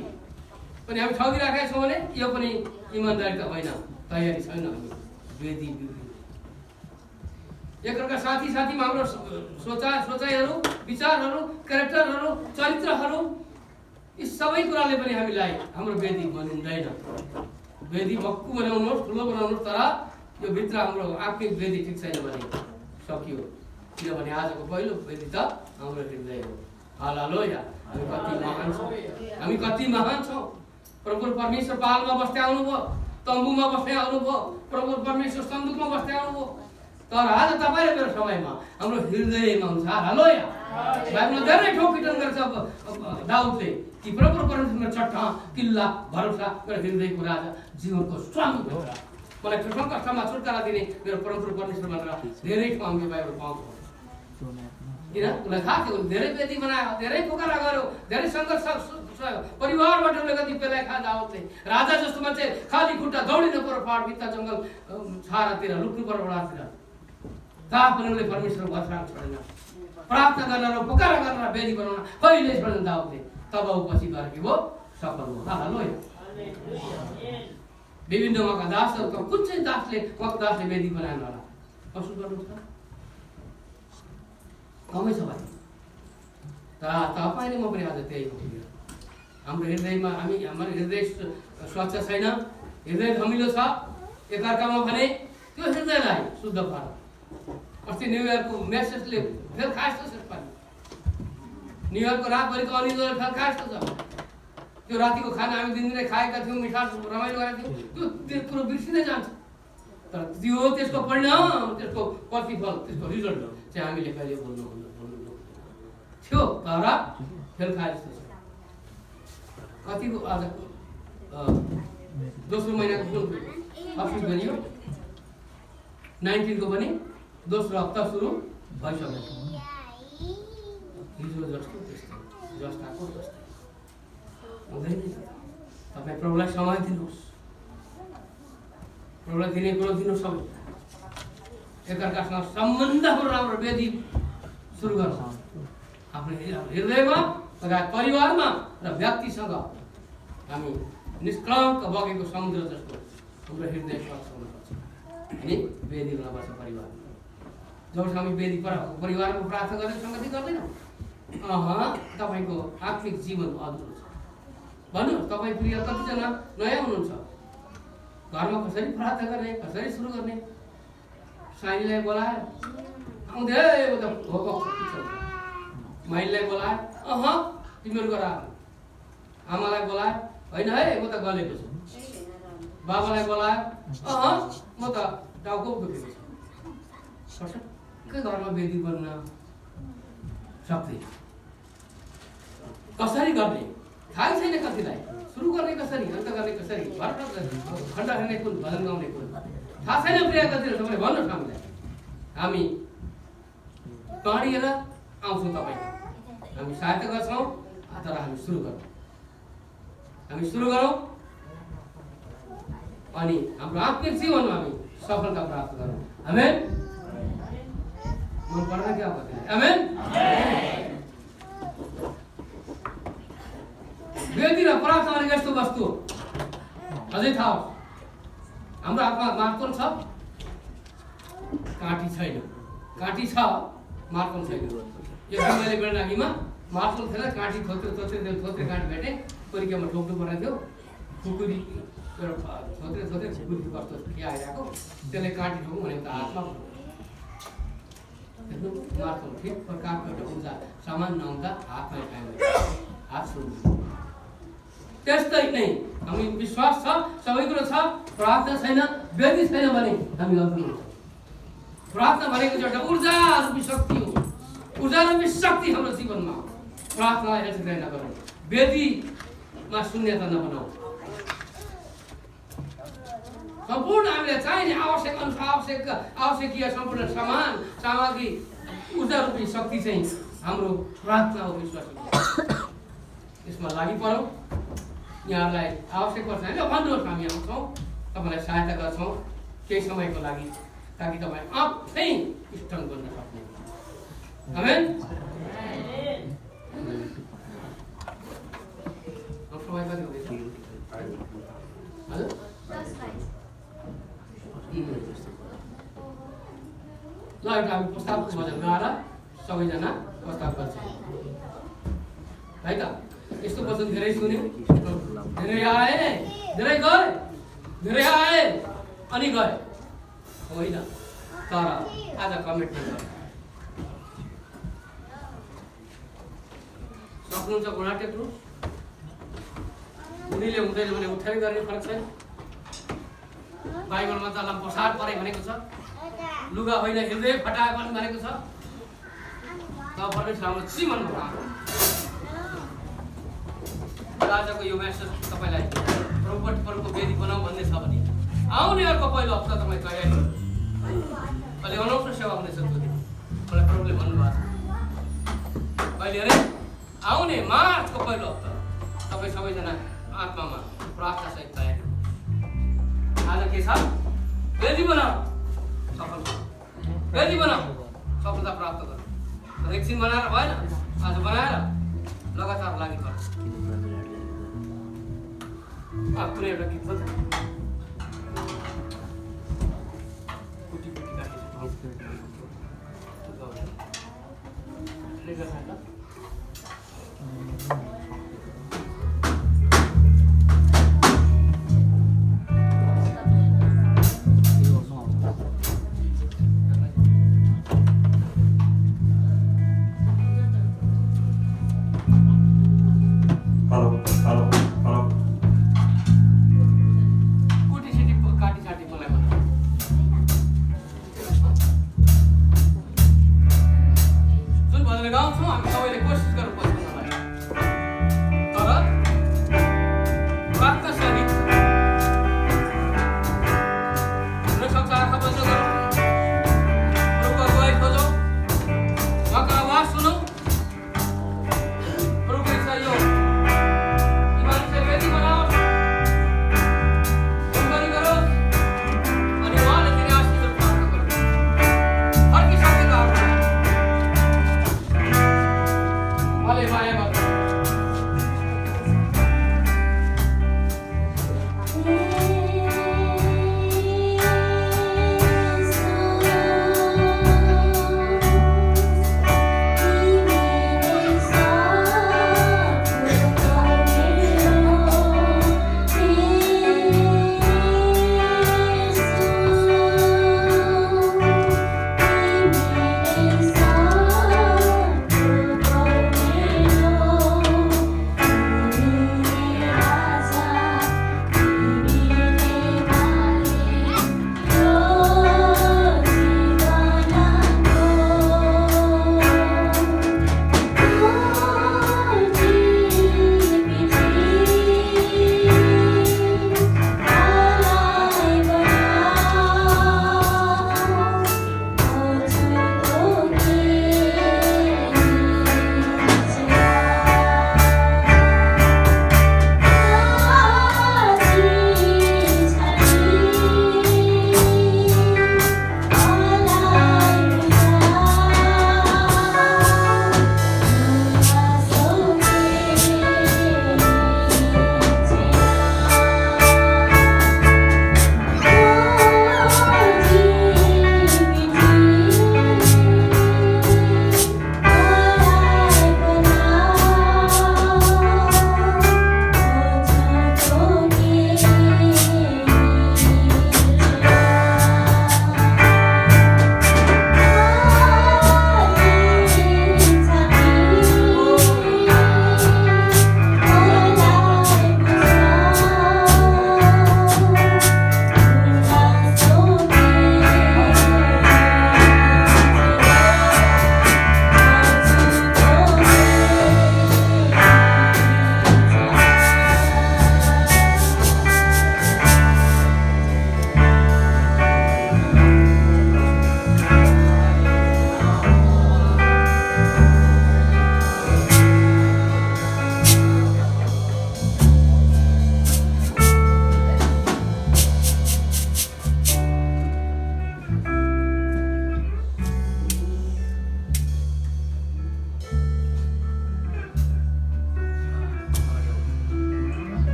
पनि हामी ठगिराखेका छौँ भने यो पनि इमानदारी त होइन, तयारी छैन। हामी वेदी एकअर्का साथीमा हाम्रो सोचाइहरू, विचारहरू, क्यारेक्टरहरू, चरित्रहरू, यी सबै कुराले पनि हामीलाई हाम्रो वेदी बनिँदैन। वेदी भक्कु बनाउनुहोस्, ठुलो बनाउनुहोस्, तर यो भित्र हाम्रो आत्मिक वेदी ठिक छैन भने सकियो। किनभने आजको पहिलो वेदी त हाम्रो हृदय हो। हालेलुया। हामी कति महान छौँ। प्रभु परमेश्वर पालमा बस्दै आउनुभयो, तम्बुमा बस्दै आउनुभयो, प्रभु परमेश्वर सन्दुकमा बस्दै आउनुभयो। तर आज तपाईँ र मेरो समयमा हाम्रो हृदयमा हुन्छ। हालेलुया। बाइबलमा धेरै ठाउँ कीर्तन गर्छ दाउदले कि प्रभु परमेश्वरमा चट्टान, किल्ला, भरोसा, मेरो हृदयको राजा, जीवनको स्वामी भनेर मलाई सङ्कटमा छुटकारा दिने मेरो परमप्रभु परमेश्वर भनेर धेरै ठाउँ हामी बाइबल पाउँछौँ। किन उसलाई थाहा थियो, धेरै वेदी बनायो, धेरै पोखरा गर्यो, धेरै सङ्घर्ष परिवारबाट उसले कति पेलाइ खा दाउदले। राजा जस्तो मान्छे खाली खुट्टा दौडिनु पर्यो, पहाड भित्ता जङ्गल छारातिर लुक्नु पर्यो बडातिर। तापनि उसले परमेश्वरको भरोसा छोडेन। प्रार्थना गरेर पोखरा गरेर वेदी बनाउन कहिले छोडेन दाउदले। तब ऊ पछि गएर के हो, सफल हो। हालेलुया। विभिन्न उहाँका दासहरू, कुन चाहिँ दासले उहाँको दासले वेदी बनाएन होला, कसो गर्नुहुन्छ कमै छ भाइ। तपाईँले म पनि आज त्यही हो। हाम्रो हृदयमा हाम्रो हृदय स्वच्छ छैन, हृदय धमिलो छ एकअर्कामा भने त्यो हृदयलाई शुद्ध पार। अस्ति न्युयोर्कको मेसेजले फेरि खास छ पानी। न्युयोर्कको रातभरिको अनिदोले फेरि खास छ। त्यो रातिको खाना हामी दिनदिनै खाएका थियौँ, मिठास रमाइलो गरेका थियौँ, त्यो कुरो बिर्सिँदै जान्छ। तर त्यो त्यसको परिणाम, त्यसको प्रतिफल, त्यसको रिजल्ट चाहिँ हामीले कहिले बोल्नु थियो। तर फेरि खाए जस्तो छ। कतिको आज दोस्रो महिनाको कुन अफिस गरियो, 19 को पनि दोस्रो हप्ता सुरु भइसक्यो। हिजो जस्तो त्यस्तै, जस्ताको जस्तै हुँदैन। तपाईँ प्रभुलाई समय दिनुहोस्, प्रभुलाई दिने कुरो दिनुहोस्। सबै एकअर्कासँग सम्बन्ध हाम्रो राम्रो वेदी सुरु गर्छ। आफ्नो हृदयमा लगायत परिवारमा र व्यक्तिसँग हामी निष्कलङ्क बगेको समुद्र जस्तो हाम्रो हृदय स्वच्छ हुनुपर्छ। अनि वेदी हुनुपर्छ परिवारमा। जबसम्म हामी वेदी परिवारमा प्रार्थना गर्ने सङ्गति गर्दैनौँ, तपाईँको आत्मिक जीवन अधुरो छ। भन्नुहोस्, तपाईँ प्रिय कतिजना नयाँ हुनुहुन्छ, घरमा कसरी प्रार्थना गर्ने, कसरी सुरु गर्ने? साइनीलाई बोलायो, आउँदै माइलीलाई बोलायो, तिमीहरू गर। आमालाई बोलायो, होइन है म त गलेको छु। बाबालाई बोलायो, म त टाउको दुखेको छु। के घरमा वेदी बन्न सक्दैन। कसरी गर्ने थाहा छैन कतिलाई। सुरु गर्ने कसरी, अन्त गर्ने कसरी, खण्ड हेर्ने कुन, भजन गाउने कुन थाहा छैन। प्रिय कतिलाई तपाईँले भन्नुहोस् हामीलाई। हामी बाँडिएर आउँछौँ तपाईँ, हामी सहायता गर्छौँ, तर हामी सुरु गरौँ। अनि हाम्रो आत्मिक जीवनमा हामी सफलता प्राप्त गरौँ। आमेन। मन पर्दैन क्या? आमेन। वेदी र प्रार्थना भनेको यस्तो वस्तु अझै थाहा होस्। हाम्रो हातमा मार्तोल छ, काँटी छैन। काँटी छ, मार्तोल छैन। यो मैले बेलनागीमा मार्तोल थिएन, काँटी थोत्रे काँटी भेटेँ। परिक्रमा ठोक्नु पर्ने थियो। खुकुरी एउटा थोत्रे खुकुरी कस्तो के आइरहेको, त्यसले काँटी ठोक्नु भनेको त हातमा मार्तोल ठिक प्रकारको एउटा ऊर्जा सामान नहुँदा हातमा खायो, हात सुन्नु। त्यस्तै नै हामी विश्वास छ, सबै कुरो छ, प्रार्थना छैन, वेदी छैन भने हामी अधुरो हुन्छौँ। प्रार्थना भनेको चाहिँ एउटा ऊर्जा रूपी शक्ति हो। ऊर्जा रूपी शक्ति हाम्रो जीवनमा। प्रार्थनालाई हेरफेर नगरौँ, वेदीमा शून्यता नबनाऊ। सम्पूर्ण हामीले चाहिने आवश्यकीय सम्पूर्ण सामग्री ऊर्जा रूपी शक्ति चाहिँ हाम्रो प्रार्थना हो। विश्वास यसमा लागि परौँ। यहाँलाई आवश्यक पर्छ होइन, भन्नुहोस्, हामी आउँछौँ, तपाईँलाई सहायता गर्छौँ केही समयको लागि, ताकि तपाईँ आफै स्ट्रङ गर्न सक्नु। आमेन। समय कति हुँदैछ? हजुर ल एउटा हामी प्रस्तावको भजन गाएर सबैजना प्रस्ताव गर्छौँ है त। यस्तो वचन धेरै सुन्यौँ, धेरै आए, धेरै गए, धेरै आए अनि गए होइन, तर आज कमिटमेन्ट गर्छ। सक्नुहुन्छ घुँडा टेक्नु, उनीले हुँदैन भने उठेर गर्ने फरक छैन। बाइबलमा त लम्पसार परे भनेको छ, लुगा होइन हृदय फटाए पनि भनेको छ। तब परमेश्वर हाम्रो जीवनमा आजको यो मेसेज तपाईँलाई प्रभुको वेदी बनाऊ भन्ने छ भने आउने अर्को पहिलो हप्ता तपाईँ तयारी अहिले अनौठो सेवा हुनेछ। त्यो दिन मलाई प्रभुले भन्नुभएको छ अहिले अरे आउने मार्चको पहिलो हप्ता तपाईँ सबैजना आत्मामा प्रार्थना सहित तयारी। आज के छ? वेदी बनाऊ, सफल वेदी बनाऊ, सफलता प्राप्त गर। एकछिन बनाएर भएन, आज बनाएर लगातार लागि पर्छ। कुनै एउटा गीत छ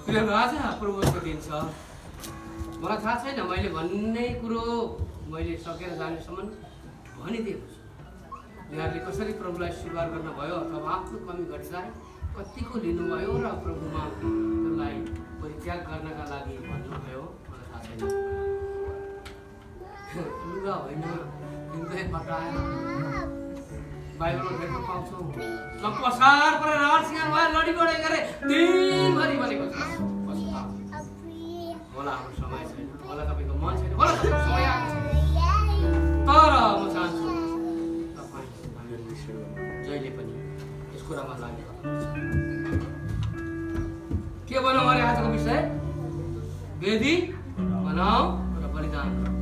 प्रियहरू आज प्रभुको दिन छ। मलाई थाहा छैन मैले भन्ने कुरो मैले सकेर जानेसम्म भनिदिएको छु। यहाँले कसरी प्रभुलाई स्वीकार गर्नुभयो अथवा आफ्नो कमी घटिलाई कतिको लिनुभयो र प्रभुमा त्यसलाई परित्याग गर्नका लागि भन्नुभयो मलाई थाहा छैन। लुगा होइन हृदय फटाएर बाइबलमा भेट्न पाउँछौँ। पसार परेर सिँगार भएर लडीबडे गरे दिनभरि भनेको छ। होला हाम्रो समय छैन, होला तपाईँको मन छैन, होला तपाईँको समय आएको छैन। तर म चाहन्छु तपाईँ जहिले पनि यस कुरामा लाग्नु। के भनौँ अरे आजको विषय? वेदी बनाऊ र बलिदान गरौँ।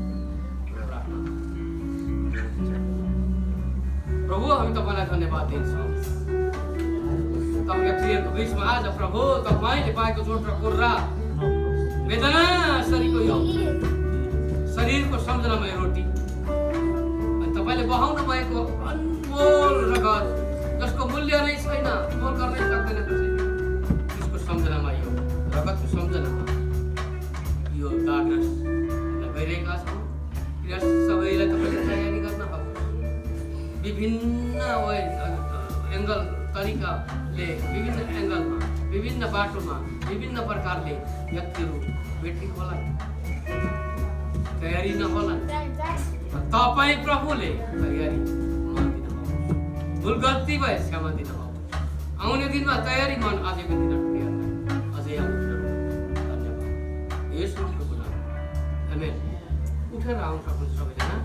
प्रभु हामी तपाईँलाई धन्यवाद दिन्छौँ। तपाईँका प्रियको बिचमा आज प्रभु तपाईँले पाएको चोट र कुर्रा वेदना शरीरको यो शरीरको सम्झनामय रोटी अनि तपाईँले बहाउनु भएको अनमोल रगत जसको मूल्य नै छैन, मोल गर्नै सक्दैन कसैले, त्यसको सम्झनामा यो रगतको सम्झनामा यो दागरस गइरहेका छौँ। सबैलाई तपाईँले तयारी गर्न विभिन्न एङ्गल तरिकाले विभिन्न एङ्गलमा विभिन्न बाटोमा विभिन्न प्रकारले व्यक्तिहरू भेट्ने होला, तयारी नहोलान्। तपाईँ प्रभुले तयारी मन दिनुभयो, भुल गल्ती भए क्षमा दिनुभयो। आउने दिनमा तयारी मन अझैको दिन अझै आउने धन्यवाद। यसो नाम आमेन। उठेर आउनु सक्नुहुन्छ सबैजना।